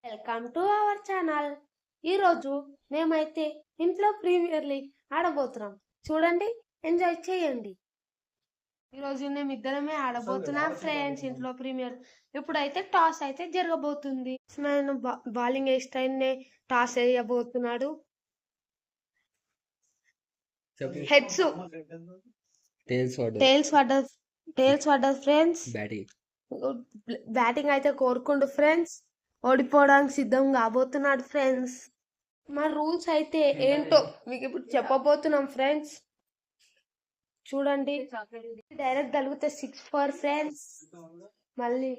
Welcome to our channel. ఈరోజు మేమైతే ఇంట్లో ప్రీమియర్ లీగ్ ఆడబోతున్నాం. చూడండి, ఎంజాయ్ చేయండి. ఈరోజు మేమిద్దరమే ఆడబోతున్నాం ఫ్రెండ్స్ ఇంట్లో ప్రీమియర్. ఇప్పుడైతే టాస్ అయితే జరగబోతుంది. బౌలింగ్ వేస్తే టాస్ వేయబోతున్నాడు. హెడ్స్ టైల్స్ పడ్డది ఫ్రెండ్స్. బ్యాటింగ్ అయితే కోరుకుండు ఫ్రెండ్స్. ఓడిపోవడానికి సిద్ధం కాబోతున్నాడు ఫ్రెండ్స్. మా రూల్స్ అయితే ఏంటో మీకు ఇప్పుడు చెప్పబోతున్నాం ఫ్రెండ్స్. చూడండి, డైరెక్ట్ తగిలితే 6 ఫర్ ఫ్రెండ్స్. మళ్ళీ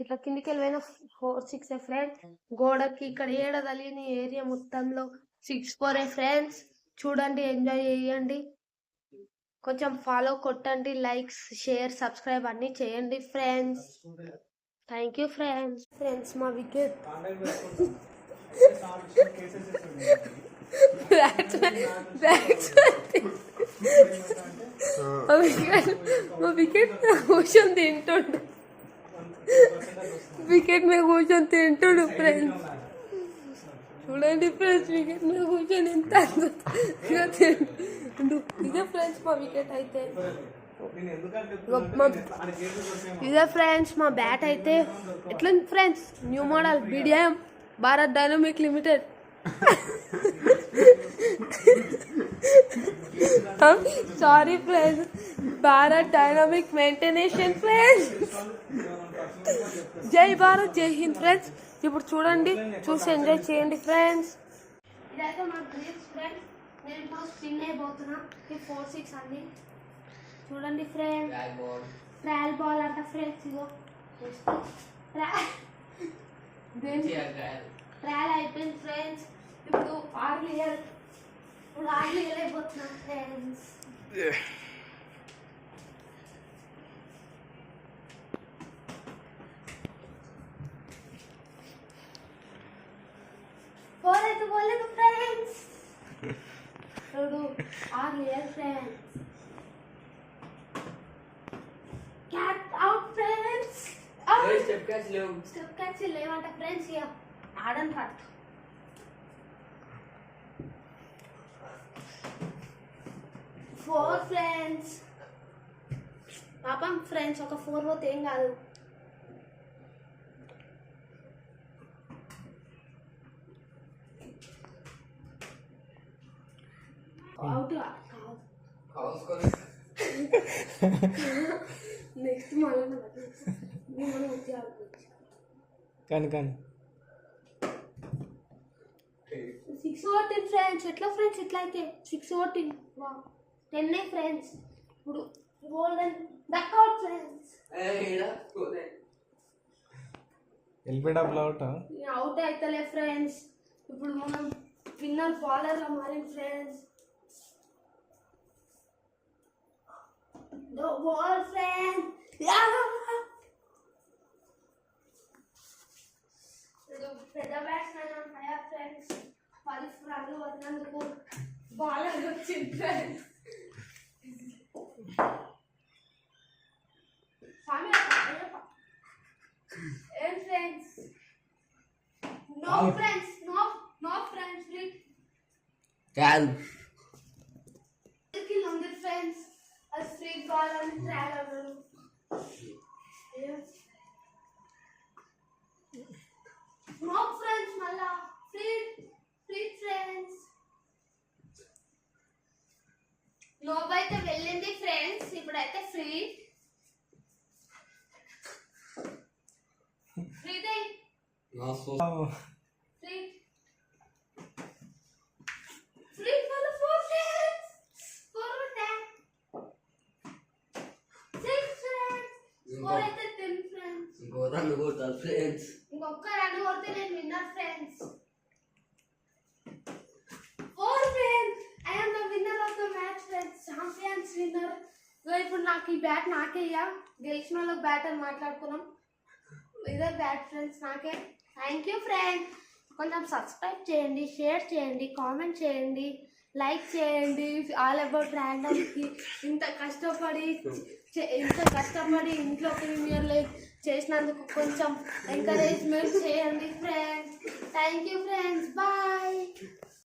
ఇట్లా కిందికి వెళ్ళిపోయిన 4 6 ఫ్రెండ్స్. గోడకి ఇక్కడ ఏడ తగిలిన ఏరియా మొత్తంలో 6 4 ఫ్రెండ్స్. చూడండి, ఎంజాయ్ చేయండి. కొంచెం ఫాలో కొట్టండి, లైక్స్ షేర్ సబ్స్క్రైబ్ అన్ని చేయండి ఫ్రెండ్స్. Thank you friends. మా వికెట్ మా వికెట్ కూర్చొని తింటుండు. వికెట్ మీద కూర్చొని తింటుడు ఫ్రెండ్స్. చూడండి ఫ్రెండ్స్, వికెట్ మీద కూర్చొని ఎంత ఇదే ఫ్రెండ్స్ మా వికెట్ అయితే. ఇదే ఫ్రెండ్స్ మా బ్యాట్ అయితే. ఎట్లా friends, new model BDM Bharat dynamic limited. Sorry friends, Bharat dynamic maintenance friends. Jai Bharat, జై హింద్ ఫ్రెండ్స్. ఇప్పుడు చూడండి, చూసి ఎంజాయ్ చేయండి ఫ్రెండ్స్. ఇదైతే మా గ్రీన్స్ ఫ్రెండ్స్. నేను స్పిన్ అయిపోతున్నా. 4 6 అన్ని చూడండి ఫ్రెండ్స్. ట్రయల్ బాల్ అంట ఫ్రెండ్స్. ఇగో ట్రయల్ అయిపోయింది ఫ్రెండ్స్. ఇప్పుడు ఆర్లియర్ అయిపోతున్నాం ఫ్రెండ్స్. పోలేదు ఫ్రెండ్స్. ఇప్పుడు earlier friends. Caught out friends. Step catch లేవంట ఫ్రెండ్స్. ఇక ఆడని పట్టు. Four friends. పాపం ఫ్రెండ్స్, ఒక 4 పోతే ఏం కాదు. అవుట్ నెక్స్ట్ కానీ 6 14 ఫ్రెండ్స్. ఎట్లా ఫ్రెండ్స్, ఇట్లా అయితే 6 14 10 ఫ్రెండ్స్. ఇప్పుడు గోల్డెన్ డక్అవుట్ ఫ్రెండ్స్. అవుట్ అవుతలే ఫ్రెండ్స్. ఇప్పుడు మనం విన్నర్ బౌలర్ గా మారిన ఫ్రెండ్స్. The ball friend. పెద్ద బ్యాట్స్మెన్ ఉంటాయా ఫ్రెండ్స్. 10 రన్లు వదిలినందుకు బౌలర్ వచ్చింది ఫ్రెండ్స్. ఏం friends, no friends, no friends. ఉంది ఫ్రెండ్స్. ఫ్రీ బాల్ అని ట్రాక్ అవ్వరు. నో ఫ్రెండ్స్, మళ్ళా ఫ్రీ ఫ్రెండ్స్. నోబ్ అయితే వెళ్ళింది ఫ్రెండ్స్. ఇప్పుడైతే ఫ్రీ ఇంకొక రన్ కొడితే నేను winner friends. 4 friends. I am the winner of the match friends. Champions winner. ఇప్పుడు నాకు ఈ బ్యాట్ నాకే. గెలిచిన వాళ్ళకి బ్యాట్ అని మాట్లాడుకున్నాం. ఇదే బ్యాట్ ఫ్రెండ్స్ నాకే. Thank you friends. కొంచెం సబ్స్క్రైబ్ చేయండి, షేర్ చేయండి, కామెంట్ చేయండి, లైక్ చేయండి. ఆల్ అబౌట్ ర్యాండమ్కి ఇంత కష్టపడి ఇంత కష్టపడి ఇంట్లో ప్రీమియర్ లీగ్ చేసినందుకు కొంచెం ఎంకరేజ్మెంట్ చేయండి friends. Thank you friends, bye.